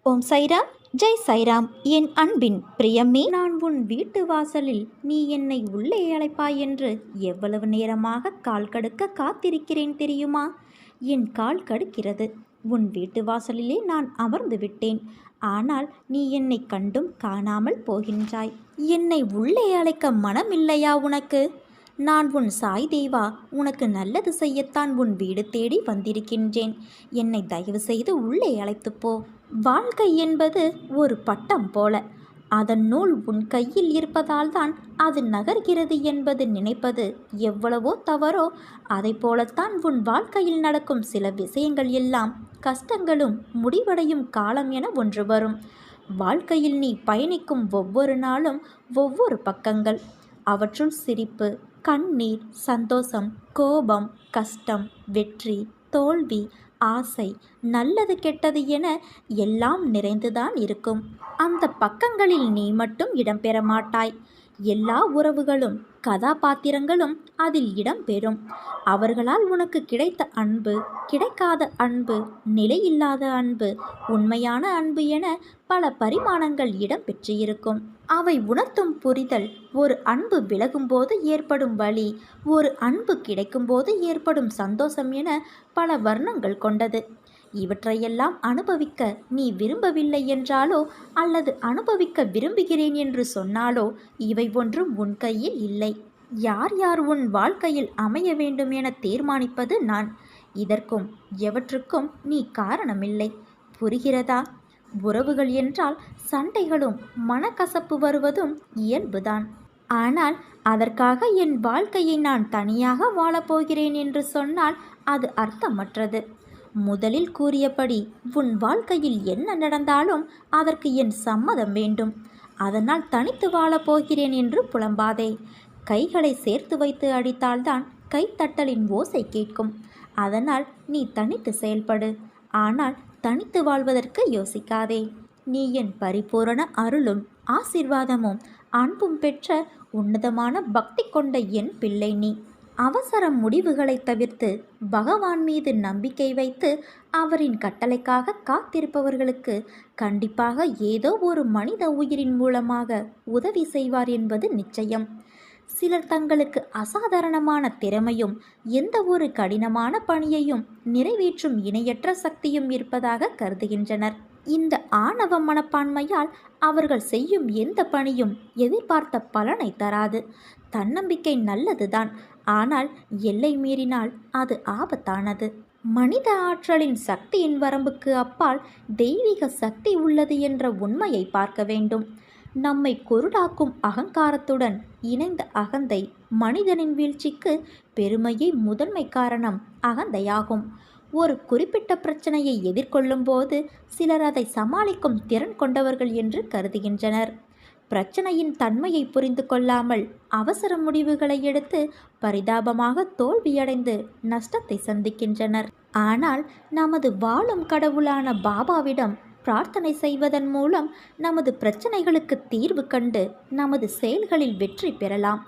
ஓம் சைராம், ஜெய் சைராம். என் அன்பின் பிரியமே, நான் உன் வீட்டு வாசலில் நீ என்னை உள்ளே அழைப்பாய் என்று எவ்வளவு நேரமாக கால் கடுக்க காத்திருக்கிறேன் தெரியுமா? என் கால் கடுக்கிறது. உன் வீட்டு வாசலிலே நான் அமர்ந்து விட்டேன். ஆனால் நீ என்னை கண்டும் காணாமல் போகின்றாய். என்னை உள்ளே அழைக்க மனமில்லையா உனக்கு? நான் உன் சாய் தேவா, உனக்கு நல்லது செய்யத்தான் உன் வீடு தேடி வந்திருக்கின்றேன். என்னை தயவு செய்து உள்ளே அழைத்துப்போ. வாழ்க்கை என்பது ஒரு பட்டம் போல. அதன் நூல் உன் கையில் இருப்பதால் தான் அது நகர்கிறது என்பது நினைப்பது எவ்வளவோ தவறோ, அதை போலத்தான் உன் வாழ்க்கையில் நடக்கும் சில விஷயங்கள் எல்லாம் கஷ்டங்களும் முடிவடையும் காலம் என ஒன்று வரும். வாழ்க்கையில் நீ பயணிக்கும் ஒவ்வொரு நாளும் ஒவ்வொரு பக்கங்கள். அவற்றுள் சிரிப்பு, கண்ணீர், சந்தோஷம், கோபம், கஷ்டம், வெற்றி, தோல்வி, ஆசை, நல்லது கெட்டது என எல்லாம் நிறைந்துதான் இருக்கும். அந்த பக்கங்களில் நீ மட்டும் இடம்பெற மாட்டாய். எல்லா உறவுகளும் கதாபாத்திரங்களும் அதில் இடம்பெறும். அவர்களால் உனக்கு கிடைத்த அன்பு, கிடைக்காத அன்பு, நிலையில்லாத அன்பு, உண்மையான அன்பு என பல பரிமாணங்கள் இடம்பெற்றிருக்கும். அவை உணர்த்தும் புரிதல் ஒரு அன்பு விலகும்போது ஏற்படும் வலி, ஒரு அன்பு கிடைக்கும்போது ஏற்படும் சந்தோஷம் என பல வர்ணங்கள் கொண்டது. இவற்றையெல்லாம் அனுபவிக்க நீ விரும்பவில்லை என்றாலோ அல்லது அனுபவிக்க விரும்புகிறேன் என்று சொன்னாலோ இவை ஒன்றும் உன் கையில் இல்லை. யார் யார் உன் வாழ்க்கையில் அமைய வேண்டும் என தீர்மானிப்பது நான். இதற்கும் எவற்றுக்கும் நீ காரணமில்லை. புரிகிறதா? உறவுகள் என்றால் சண்டைகளும் மனக்கசப்பு வருவதும் இயல்புதான். ஆனால் அதற்காக என் வாழ்க்கையை நான் தனியாக வாழப்போகிறேன் என்று சொன்னால் அது அர்த்தமற்றது. முதலில் கூறியபடி உன் வாழ்க்கையில் என்ன நடந்தாலும் அதற்கு என் சம்மதம் வேண்டும். அதனால் தனித்து வாழப்போகிறேன் என்று புலம்பாதே. கைகளை சேர்த்து வைத்து அடித்தால்தான் கைத்தட்டலின் ஓசை கேட்கும். அதனால் நீ தனித்து செயல்படு. ஆனால் தனித்து வாழ்வதற்கு யோசிக்காதே. நீ என் பரிபூரண அருளும் ஆசீர்வாதமும் அன்பும் பெற்ற உன்னதமான பக்தி கொண்ட என் பிள்ளை நீ. அவசர முடிவுகளை தவிர்த்து பகவான் மீது நம்பிக்கை வைத்து அவரின் கட்டளைக்காக காத்திருப்பவர்களுக்கு கண்டிப்பாக ஏதோ ஒரு மனித உயிரின் மூலமாக உதவி செய்வார் என்பது நிச்சயம். சிலர் தங்களுக்கு அசாதாரணமான திறமையும் எந்த ஒரு கடினமான பணியையும் நிறைவேற்றும் இணையற்ற சக்தியும் இருப்பதாக கருதுகின்றனர். இந்த ஆணவ மனப்பான்மையால் அவர்கள் செய்யும் எந்த பணியும் எதிர்பார்த்த பலனை தராது. தன்னம்பிக்கை நல்லதுதான், ஆனால் எல்லை மீறினால் அது ஆபத்தானது. மனித ஆற்றலின் சக்தியின் வரம்புக்கு அப்பால் தெய்வீக சக்தி உள்ளது என்ற உண்மையை பார்க்க வேண்டும். நம்மை குருடாக்கும் அகங்காரத்துடன் இணைந்த அகந்தை மனிதனின் வீழ்ச்சிக்கு பெருமையே முதன்மை காரணம் அகந்தையாகும். ஒரு குறிப்பிட்ட பிரச்சனையை எதிர்கொள்ளும் போது சிலர் அதை சமாளிக்கும் திறன் கொண்டவர்கள் என்று கருதுகின்றனர். பிரச்சனையின் தன்மையை புரிந்து கொள்ளாமல் அவசர முடிவுகளை எடுத்து பரிதாபமாக தோல்வியடைந்து நஷ்டத்தை சந்திக்கின்றனர். ஆனால் நமது வாழும் கடவுளான பாபாவிடம் பிரார்த்தனை செய்வதன் மூலம் நமது பிரச்சனைகளுக்கு தீர்வு கண்டு நமது செயல்களில் வெற்றி பெறலாம்.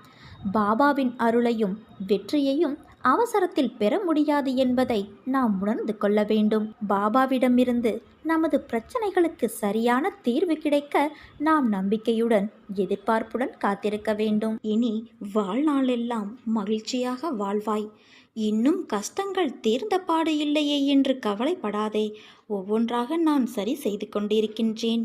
பாபாவின் அருளையும் வெற்றியையும் அவசரத்தில் பெற முடியாது என்பதை நாம் உணர்ந்து கொள்ள வேண்டும். பாபாவிடமிருந்து நமது பிரச்சனைகளுக்கு சரியான தீர்வு கிடைக்க நாம் நம்பிக்கையுடன் எதிர்பார்ப்புடன் காத்திருக்க வேண்டும். இனி வாழ்நாளெல்லாம் மகிழ்ச்சியாக வாழ்வாய். இன்னும் கஷ்டங்கள் தீர்ந்த பாடு இல்லையே என்று கவலைப்படாதே. ஒவ்வொன்றாக நான் சரி செய்து கொண்டிருக்கின்றேன்.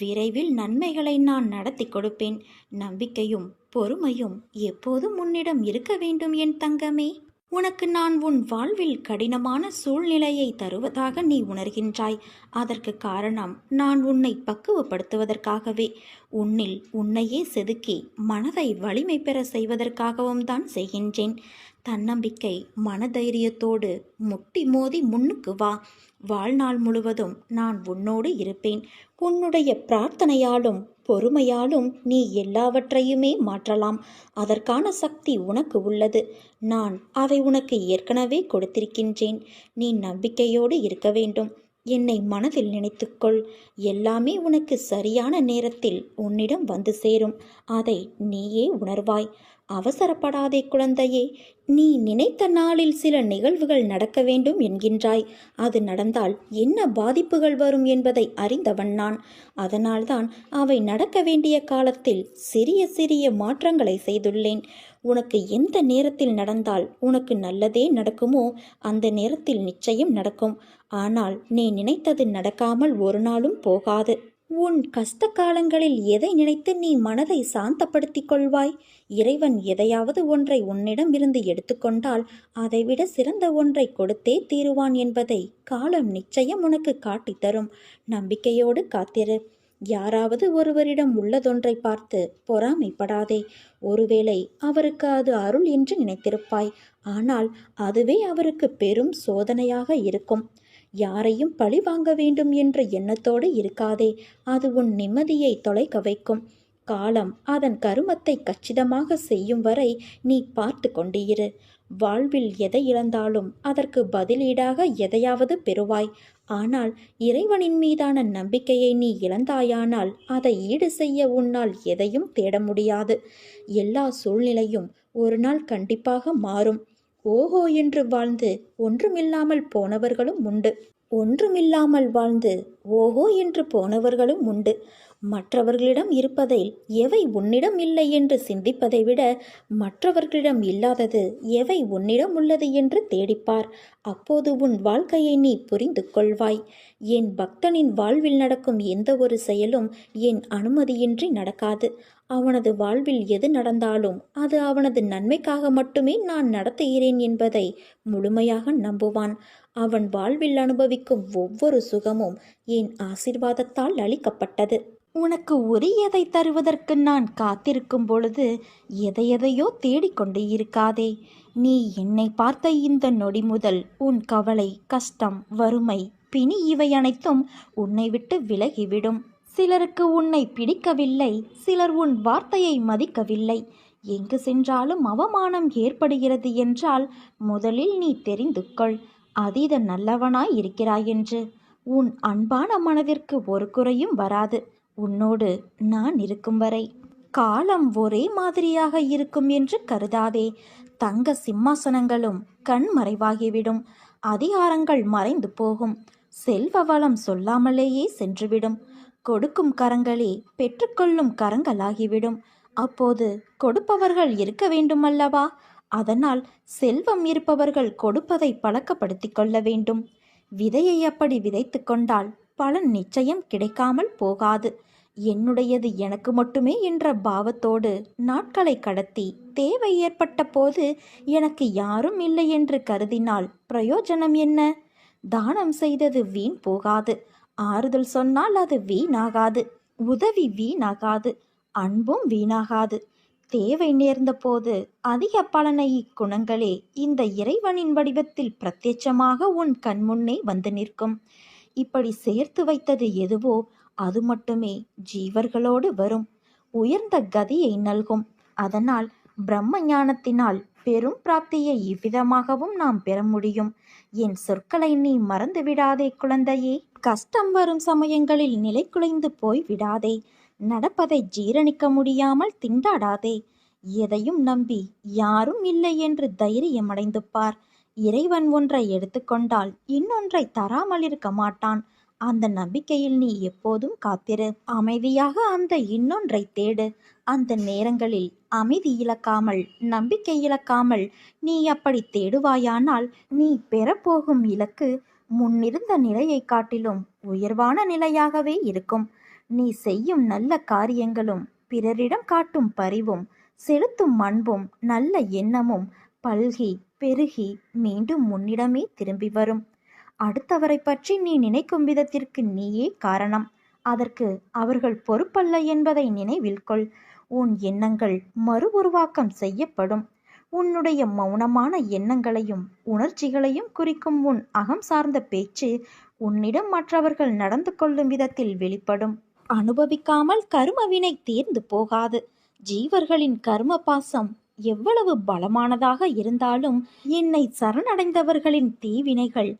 விரைவில் நன்மைகளை நான் நடத்தி கொடுப்பேன். நம்பிக்கையும் பொறுமையும் எப்போதும் உன்னிடம் இருக்க வேண்டும் என் தங்கமே. உனக்கு நான் உன் வாழ்வில் கடினமான சூழ்நிலையை தருவதாக நீ உணர்கின்றாய். அதற்கு காரணம் நான் உன்னை பக்குவப்படுத்துவதற்காகவே, உன்னில் உன்னையே செதுக்கி மனதை வலிமை பெற செய்வதற்காகவும் தான் செய்கின்றேன். தன்னம்பிக்கை மனதைரியத்தோடு முட்டி மோதி முன்னுக்கு வா. வாழ்நாள் முழுவதும் நான் உன்னோடு இருப்பேன். உன்னுடைய பிரார்த்தனையாலும் பொறுமையாலும் நீ எல்லாவற்றையுமே மாற்றலாம். அதற்கான சக்தி உனக்கு உள்ளது. நான் அதை உனக்கு ஏற்கனவே கொடுத்திருக்கின்றேன். நீ நம்பிக்கையோடு இருக்க வேண்டும். என்னை மனதில் நினைத்துக்கொள். எல்லாமே உனக்கு சரியான நேரத்தில் உன்னிடம் வந்து சேரும். அதை நீயே உணர்வாய். அவசரப்படாதே குழந்தையே. நீ நினைத்த நாளில் சில நிகழ்வுகள் நடக்க வேண்டும் என்கின்றாய். அது நடந்தால் என்ன பாதிப்புகள் வரும் என்பதை அறிந்தவன் நான். அதனால்தான் அவை நடக்க வேண்டிய காலத்தில் சிறிய சிறிய மாற்றங்களை செய்துள்ளேன். உனக்கு எந்த நேரத்தில் நடந்தால் உனக்கு நல்லதே நடக்குமோ அந்த நேரத்தில் நிச்சயம் நடக்கும். ஆனால் நீ நினைத்தது நடக்காமல் ஒரு நாளும் போகாது. உன் கஷ்ட காலங்களில் எதை நினைத்து நீ மனதை சாந்தப்படுத்திக் கொள்வாய்? இறைவன் எதையாவது ஒன்றை உன்னிடம் இருந்து எடுத்துக்கொண்டால் அதைவிட சிறந்த ஒன்றை கொடுத்தே தீருவான் என்பதை காலம் நிச்சயம் உனக்கு காட்டித்தரும். நம்பிக்கையோடு காத்திரு. யாராவது ஒருவரிடம் உள்ளதொன்றை பார்த்து பொறாமைப்படாதே. ஒருவேளை அவருக்கு அது அருள் என்று நினைத்திருப்பாய். ஆனால் அதுவே அவருக்கு பெரும் சோதனையாக இருக்கும். யாரையும் பழி வாங்க வேண்டும் என்ற எண்ணத்தோடு இருக்காதே. அது உன் நிம்மதியை தொலைக்க வைக்கும். காலம் அதன் கருமத்தை கச்சிதமாக செய்யும் வரை நீ பார்த்து கொண்டிரு. வாழ்வில் எதை இழந்தாலும் அதற்கு பதிலீடாக எதையாவது பெறுவாய். ஆனால் இறைவனின் மீதான நம்பிக்கையை நீ இழந்தாயானால் அதை ஈடு செய்ய உன்னால் எதையும் தேட முடியாது. எல்லா சூழ்நிலையும் ஒரு நாள் கண்டிப்பாக மாறும். ஓஹோ என்று வாழ்ந்து ஒன்றுமில்லாமல் போனவர்களும் உண்டு. ஒன்றுமில்லாமல் வாழ்ந்து ஓஹோ என்று போனவர்களும் உண்டு. மற்றவர்களிடம் இருப்பதை எவை உன்னிடம் இல்லை என்று சிந்திப்பதை விட மற்றவர்களிடம் இல்லாதது எவை உன்னிடம் உள்ளது என்று தேடிப்பார். அப்போது உன் வாழ்க்கையை நீ புரிந்து கொள்வாய். என் பக்தனின் வாழ்வில் நடக்கும் எந்த ஒரு செயலும் என் அனுமதியின்றி நடக்காது. அவனது வாழ்வில் எது நடந்தாலும் அது அவனது நன்மைக்காக மட்டுமே நான் நடத்துகிறேன் என்பதை முழுமையாக நம்புவான். அவன் வாழ்வில் அனுபவிக்கும் ஒவ்வொரு சுகமும் என் ஆசீர்வாதத்தால் அளிக்கப்பட்டது. உனக்கு உரியதை தருவதற்கு நான் காத்திருக்கும் பொழுது எதையெதையோ தேடிக்கொண்டு இருக்காதே. நீ என்னை பார்த்த இந்த நொடி முதல் உன் கவலை, கஷ்டம், வறுமை, பிணி இவை அனைத்தும் உன்னை விட்டு விலகிவிடும். சிலருக்கு உன்னை பிடிக்கவில்லை, சிலர் உன் வார்த்தையை மதிக்கவில்லை. எங்கு சென்றாலும் அவமானம் ஏற்படுகிறது என்றால் முதலில் நீ தெரிந்து கொள் அதீத நல்லவனாய் இருக்கிறாய் என்று. உன் அன்பான மனதிற்கு ஒரு குறையும் வராது உன்னோடு நான் இருக்கும் வரை. காலம் ஒரே மாதிரியாக இருக்கும் என்று கருதாதே. தங்க சிம்மாசனங்களும் கண் மறைவாகிவிடும். அதிகாரங்கள் மறைந்து போகும். செல்வ வளம் சொல்லாமலேயே சென்றுவிடும். கொடுக்கும் கரங்களே பெற்றுக்கொள்ளும் கரங்களாகிவிடும். அப்போது கொடுப்பவர்கள் இருக்க வேண்டுமல்லவா? அதனால் செல்வம் இருப்பவர்கள் கொடுப்பதை பழக்கப்படுத்தி கொள்ள வேண்டும். விதையை அப்படி விதைத்து கொண்டால் பலன் நிச்சயம் கிடைக்காமல் போகாது. என்னுடையது எனக்கு மட்டுமே என்ற பாவத்தோடு நாட்களை கடத்தி தேவை ஏற்பட்ட போது எனக்கு யாரும் இல்லை என்று கருதினால் பிரயோஜனம் என்ன? தானம் செய்தது வீண் போகாது. ஆறுதல் சொன்னால் அது வீணாகாது. உதவி வீணாகாது. அன்பும் வீணாகாது. தேவை நேர்ந்த போது அதிக பலனை இக்குணங்களே இந்த இறைவனின் வடிவத்தில் பிரத்யட்சமாக உன் கண்முன்னே வந்து நிற்கும். இப்படி சேர்த்து வைத்தது எதுவோ அது மட்டுமே ஜீவர்களோடு வரும். உயர்ந்த கதியை நல்கும். அதனால் பிரம்ம ஞானத்தினால் பெரும் பிராப்தியை இவ்விதமாகவும் நாம் பெற முடியும். என் சொற்களை நீ மறந்து விடாதே குழந்தையே. கஷ்டம் வரும் சமயங்களில் நிலை குலைந்து போய் விடாதே. நடப்பதை ஜீரணிக்க முடியாமல் திண்டாடாதே. எதையும் நம்பி யாரும் இல்லை என்று தைரியம் அடைந்து பார். இறைவன் ஒன்றை எடுத்துக்கொண்டால் இன்னொன்றை தராமல் இருக்க மாட்டான். அந்த நம்பிக்கையில் நீ எப்போதும் காத்திரு. அமைதியாக அந்த இன்னொன்றை தேடு. அந்த நேரங்களில் அமைதி இழக்காமல், நம்பிக்கை இழக்காமல் நீ அப்படி தேடுவாயானால் நீ பெறப்போகும் இலக்கு முன்னிருந்த நிலையை காட்டிலும் உயர்வான நிலையாகவே இருக்கும். நீ செய்யும் நல்ல காரியங்களும், பிறரிடம் காட்டும் பரிவும், செலுத்தும் அன்பும், நல்ல எண்ணமும் பல்கி பெருகி மீண்டும் முன்னிடமே திரும்பி வரும். அடுத்தவரை பற்றி நீ நினைக்கும் விதத்திற்கு நீயே காரணம். அதற்கு அவர்கள் பொறுப்பல்ல என்பதை நினைவில் கொள். உன் எண்ணங்கள் மறு உருவாக்கம் செய்யப்படும். உன்னுடைய மௌனமான எண்ணங்களையும் உணர்ச்சிகளையும் குறிக்கும் உன் அகம் சார்ந்த பேச்சு உன்னிடம் மற்றவர்கள் நடந்து கொள்ளும் விதத்தில் வெளிப்படும். அனுபவிக்காமல் கர்மவினை தீர்ந்து போகாது. ஜீவர்களின் கர்ம பாசம் எவ்வளவு பலமானதாக இருந்தாலும் என்னை சரணடைந்தவர்களின் தீவினைகள்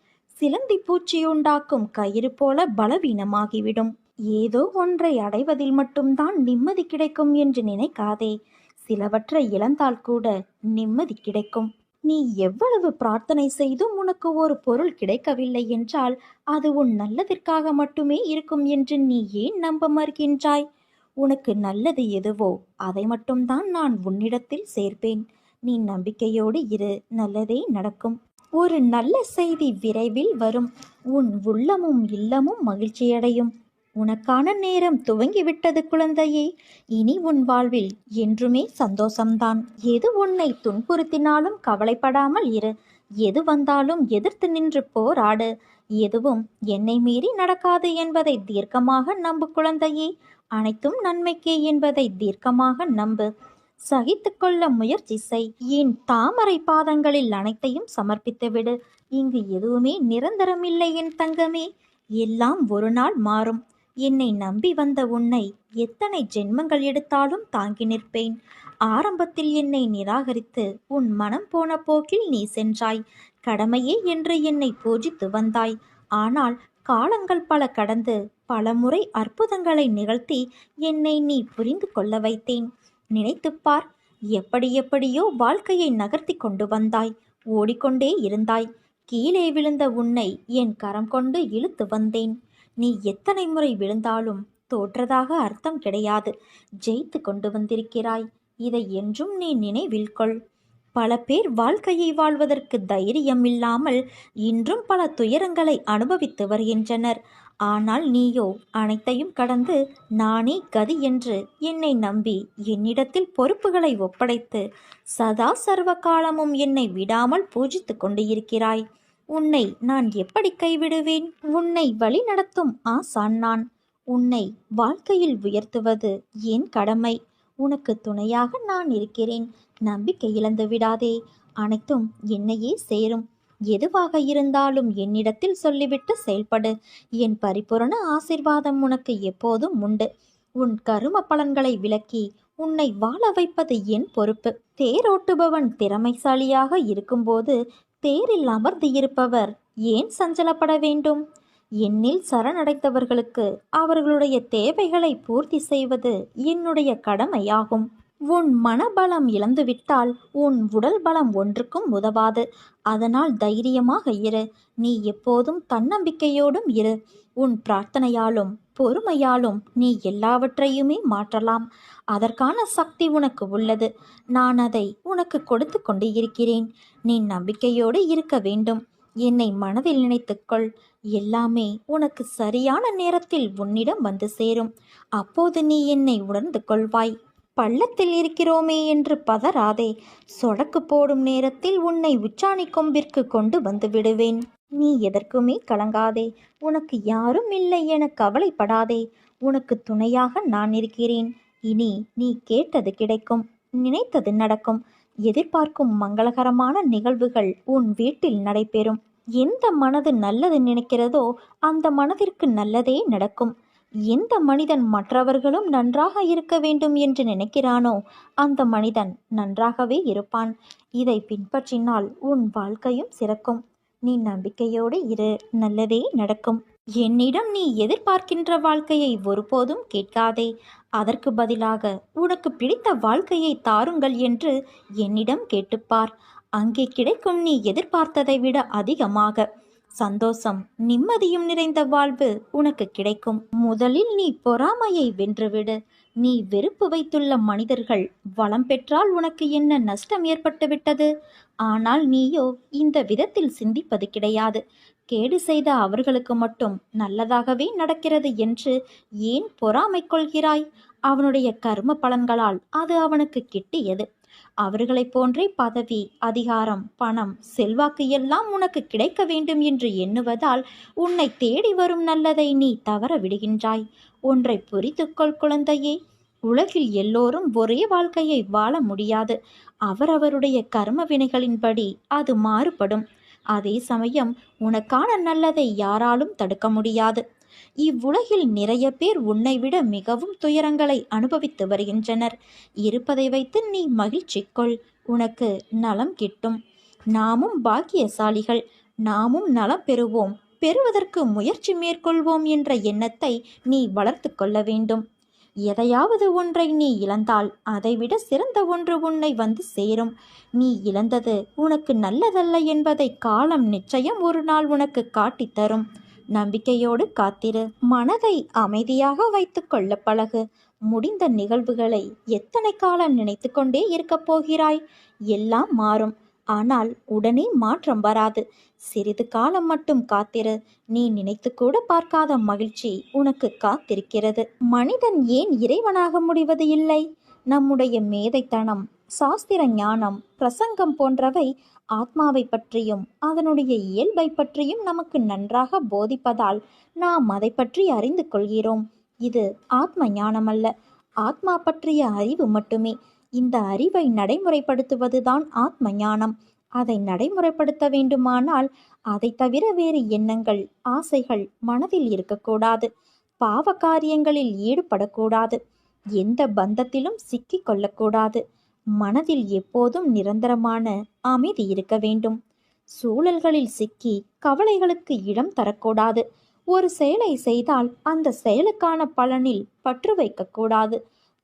சிலந்தி பூச்சியுண்டாக்கும் கயிறு போல பலவீனமாகிவிடும். ஏதோ ஒன்றை அடைவதில் மட்டும்தான் நிம்மதி கிடைக்கும் என்று நினைக்காதே. சிலவற்றை இழந்தால் கூட நிம்மதி கிடைக்கும். நீ எவ்வளவு பிரார்த்தனை செய்தும் உனக்கு ஒரு பொருள் கிடைக்கவில்லை என்றால் அது உன் நல்லதற்காக மட்டுமே இருக்கும் என்று நீ ஏன் நம்ப மறுக்கின்றாய்? உனக்கு நல்லது எதுவோ அதை மட்டும்தான் நான் உன்னிடத்தில் சேர்ப்பேன். நீ நம்பிக்கையோடு இரு, நல்லதே நடக்கும். ஒரு நல்ல செய்தி விரைவில் வரும். உன் உள்ளமும் இல்லமும் மகிழ்ச்சியடையும். உனக்கான நேரம் துவங்கிவிட்டது குழந்தையே. இனி உன் வாழ்வில் என்றுமே சந்தோஷம்தான். எது உன்னை துன்புறுத்தினாலும் கவலைப்படாமல் இரு. எது வந்தாலும் எதிர்த்து நின்று போராடு. எதுவும் என்னை மீறி நடக்காது என்பதை தீர்க்கமாக நம்பு குழந்தையே. அனைத்தும் நன்மைக்கே என்பதை தீர்க்கமாக நம்பு. சகித்து கொள்ள முயற்சி செய். என் தாமரை பாதங்களில் அனைத்தையும் சமர்ப்பித்துவிடு. இங்கு எதுவுமே நிரந்தரமில்லை என் தங்கமே. எல்லாம் ஒரு நாள் மாறும். என்னை நம்பி வந்த உன்னை எத்தனை ஜென்மங்கள் எடுத்தாலும் தாங்கி நிற்பேன். ஆரம்பத்தில் என்னை நிராகரித்து உன் மனம் போன போக்கில் நீ சென்றாய். கடமையே என்று என்னை பூஜித்து வந்தாய். ஆனால் காலங்கள் பல கடந்து பலமுறை அற்புதங்களை நிகழ்த்தி என்னை நீ புரிந்து கொள்ள வைத்தேன். நினைத்துப்பார், எப்படி எப்படியோ வாழ்க்கையை நகர்த்தி கொண்டு வந்தாய். ஓடிக்கொண்டே இருந்தாய். கீழே விழுந்த உன்னை என் கரம் கொண்டு இழுத்து வந்தேன். நீ எத்தனை முறை விழுந்தாலும் தோற்றதாக அர்த்தம் கிடையாது. ஜெயித்து கொண்டு வந்திருக்கிறாய். இதை என்றும் நீ நினைவில் கொள். பல பேர் வாழ்க்கையை வாழ்வதற்கு தைரியம் இல்லாமல் இன்றும் பல துயரங்களை அனுபவித்து வருகின்றனர். ஆனால் நீயோ அனைத்தையும் கடந்து நானே கதி என்று என்னை நம்பி என்னிடத்தில் பொறுப்புகளை ஒப்படைத்து சதா சர்வ காலமும் என்னை விடாமல் பூஜித்து கொண்டு இருக்கிறாய். உன்னை நான் எப்படி கைவிடுவேன்? உன்னை வழி நடத்தும் ஆசான் நான். உன்னை வாழ்க்கையில் உயர்த்துவது என் கடமை. உனக்கு துணையாக நான் இருக்கிறேன். நம்பிக்கை இழந்து விடாதே. அனைத்தும் என்னையே சேரும். எதுவாக இருந்தாலும் என்னிடத்தில் சொல்லிவிட்டு செயல்படு. என் பரிபூரண ஆசிர்வாதம் உனக்கு எப்போதும் உண்டு. உன் கரும பலன்களை விலக்கி உன்னை வாழ வைப்பது என் பொறுப்பு. தேரோட்டுபவன் திறமைசாலியாக இருக்கும்போது தேரில் அமர்ந்து இருப்பவர் ஏன் சஞ்சலப்பட வேண்டும்? என்னில் சரணடைந்தவர்களுக்கு அவர்களுடைய தேவைகளை பூர்த்தி செய்வது என்னுடைய கடமையாகும். உன் மனபலம் இழந்துவிட்டால் உன் உடல் பலம் ஒன்றுக்கும் உதவாது. அதனால் தைரியமாக இரு. நீ எப்போதும் தன்னம்பிக்கையோடும் இரு. உன் பிரார்த்தனையாலும் பொறுமையாலும் நீ எல்லாவற்றையுமே மாற்றலாம். அதற்கான சக்தி உனக்கு உள்ளது. நான் அதை உனக்கு கொடுத்து கொண்டு இருக்கிறேன். நீ நம்பிக்கையோடு இருக்க வேண்டும். என்னை மனதில் நினைத்துக்கொள். எல்லாமே உனக்கு சரியான நேரத்தில் உன்னிடம் வந்து சேரும். அப்போது நீ என்னை உணர்ந்து கொள்வாய். பள்ளத்தில் இருக்கிறோமே என்று பதறாதே. சொடக்கு போடும் நேரத்தில் உன்னை உச்சாணி கொம்பிற்கு கொண்டு வந்து விடுவேன். நீ எதற்குமே கலங்காதே. உனக்கு யாரும் இல்லை என கவலைப்படாதே. உனக்கு துணையாக நான் இருக்கிறேன். இனி நீ கேட்டது கிடைக்கும். நினைத்தது நடக்கும். எதிர்பார்க்கும் மங்களகரமான நிகழ்வுகள் உன் வீட்டில் நடைபெறும். எந்த மனது நல்லது நினைக்கிறதோ அந்த மனதிற்கு நல்லதே நடக்கும். எந்த மனிதன் மற்றவர்களும் நன்றாக இருக்க வேண்டும் என்று நினைக்கிறானோ அந்த மனிதன் நன்றாகவே இருப்பான். இதை பின்பற்றினால் உன் வாழ்க்கையும் சிறக்கும். நீ நம்பிக்கையோடு இரு. நல்லதே நடக்கும். என்னிடம் நீ எதிர்பார்க்கின்ற வாழ்க்கையை ஒருபோதும் கேட்காதே. அதற்கு பதிலாக உனக்கு பிடித்த வாழ்க்கையை தாருங்கள் என்று என்னிடம் கேட்டுப்பார். அங்கே கிடைக்கும் நீ எதிர்பார்த்ததை விட அதிகமாக. சந்தோஷம், நிம்மதியும் நிறைந்த வாழ்வு உனக்கு கிடைக்கும். முதலில் நீ பொறாமையை வென்றுவிடு. நீ வெறுப்பு வைத்துள்ள மனிதர்கள் வளம் பெற்றால் உனக்கு என்ன நஷ்டம் ஏற்பட்டு விட்டது? ஆனால் நீயோ இந்த விதத்தில் சிந்திப்பது கிடையாது. கேடு செய்த அவர்களுக்கு மட்டும் நல்லதாகவே நடக்கிறது என்று ஏன் பொறாமை கொள்கிறாய்? அவனுடைய கர்ம பலன்களால் அது அவனுக்கு கிட்டியது. அவர்களைப் போன்றே பதவி, அதிகாரம், பணம், செல்வாக்கு எல்லாம் உனக்கு கிடைக்க வேண்டும் என்று எண்ணுவதால் உன்னை தேடி வரும் நல்லதை நீ தவற விடுகின்றாய். ஒன்றை புரிந்துகொள் குழந்தையே. உலகில் எல்லோரும் ஒரே வாழ்க்கையை வாழ முடியாது. அவரவருடைய கர்ம வினைகளின்படி அது மாறுபடும். அதே சமயம் உனக்கான நல்லதை யாராலும் தடுக்க முடியாது. இவ்வுலகில் நிறைய பேர் உன்னை விட மிகவும் துயரங்களை அனுபவித்து வருகின்றனர். இருப்பதை வைத்து நீ மகிழ்ச்சி கொள். உனக்கு நலம் கிட்டும். நாமும் பாக்கியசாலிகள். நாமும் நலம் பெறுவோம், பெறுவதற்கு முயற்சி மேற்கொள்வோம் என்ற எண்ணத்தை நீ வளர்த்து கொள்ள வேண்டும். எதையாவது ஒன்றை நீ இழந்தால் அதைவிட சிறந்த ஒன்று உன்னை வந்து சேரும். நீ இழந்தது உனக்கு நல்லதல்ல என்பதை காலம் நிச்சயம் ஒரு நாள் உனக்கு காட்டித்தரும். நம்பிக்கையோடு காத்திரு. மனதை அமைதியாக வைத்து கொள்ள பழகு. முடிந்த நிகழ்வுகளை எத்தனை காலம் நினைத்து கொண்டே இருக்கப் போகிறாய்? எல்லாம் மாறும். ஆனால் உடனே மாற்றம் வராது. சிறிது காலம் மட்டும் காத்திரு. நீ நினைத்து கூட பார்க்காத மகிழ்ச்சி உனக்கு காத்திருக்கிறது. மனிதன் ஏன் இறைவனாக முடிவது இல்லை? நம்முடைய மேதைத்தனம், சாஸ்திர ஞானம், பிரசங்கம் போன்றவை ஆத்மாவை பற்றியும் அதனுடைய இயல்பை பற்றியும் நமக்கு நன்றாக போதிப்பதால் நாம் அதை பற்றி அறிந்து கொள்கிறோம். இது ஆத்ம ஞானமல்ல, ஆத்மா பற்றிய அறிவு மட்டுமே. இந்த அறிவை நடைமுறைப்படுத்துவதுதான் ஆத்ம ஞானம். அதை நடைமுறைப்படுத்த வேண்டுமானால் அதை தவிர வேறு எண்ணங்கள், ஆசைகள் மனதில் இருக்கக்கூடாது. பாவ காரியங்களில் ஈடுபடக்கூடாது. எந்த பந்தத்திலும் சிக்கி கொள்ளக்கூடாது. மனதில் எப்போதும் நிரந்தரமான அமைதி இருக்க வேண்டும். சூழல்களில் சிக்கி கவலைகளுக்கு இடம் தரக்கூடாது. ஒரு செயலை செய்தால் அந்த செயலுக்கான பலனில் பற்று வைக்கக்கூடாது.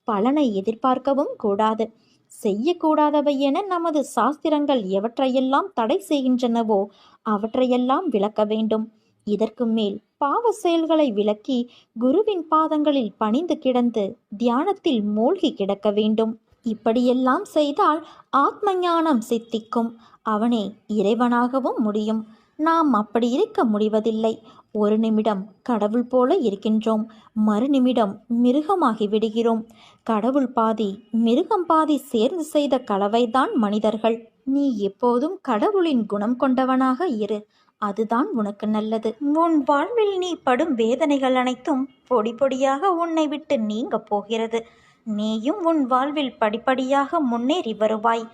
பலனை எதிர்பார்க்கவும் கூடாது. செய்யக்கூடாதவை என நமது சாஸ்திரங்கள் எவற்றையெல்லாம் தடை செய்கின்றனவோ அவற்றையெல்லாம் விளக்க வேண்டும். இதற்கு மேல் பாவ செயல்களை விலக்கி குருவின் பாதங்களில் பணிந்து கிடந்து தியானத்தில் மூழ்கி கிடக்க வேண்டும். இப்படியெல்லாம் செய்தால் ஆத்ம ஞானம் சித்திக்கும். அவனே இறைவனாகவும் முடியும். நாம் அப்படி இருக்க முடிவதில்லை. ஒரு நிமிடம் கடவுள் போல இருக்கின்றோம், மறுநிமிடம் மிருகமாகி விடுகிறோம். கடவுள் பாதி மிருகம் பாதி சேர்ந்து செய்த கலவைதான் மனிதர்கள். நீ எப்போதும் கடவுளின் குணம் கொண்டவனாக இரு. அதுதான் உனக்கு நல்லது. உன் வாழ்வில் நீ படும் வேதனைகள் அனைத்தும் பொடி பொடியாக உன்னை விட்டு நீங்க போகிறது. நீயும் உன் வாழ்வில் படிப்படியாக முன்னேறி வருவாய்.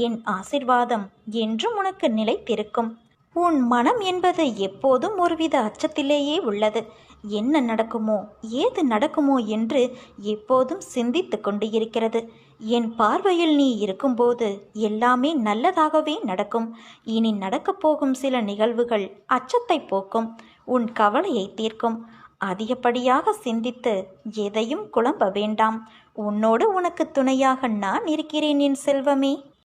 என் ஆசிர்வாதம் என்றும் உனக்கு நிலைத்திருக்கும். உன் மனம் என்பது எப்போதும் ஒருவித அச்சத்திலேயே உள்ளது. என்ன நடக்குமோ ஏது நடக்குமோ என்று எப்போதும் சிந்தித்து கொண்டு இருக்கிறது. என் பார்வையில் நீ இருக்கும்போது எல்லாமே நல்லதாகவே நடக்கும். இனி நடக்கப் போகும் சில நிகழ்வுகள் அச்சத்தை போக்கும், உன் கவலையை தீர்க்கும். அதிகப்படியாக சிந்தித்து எதையும் குழம்ப வேண்டாம். உன்னோடு உனக்கு துணையாக நான் இருக்கிறேன் என் செல்வமே.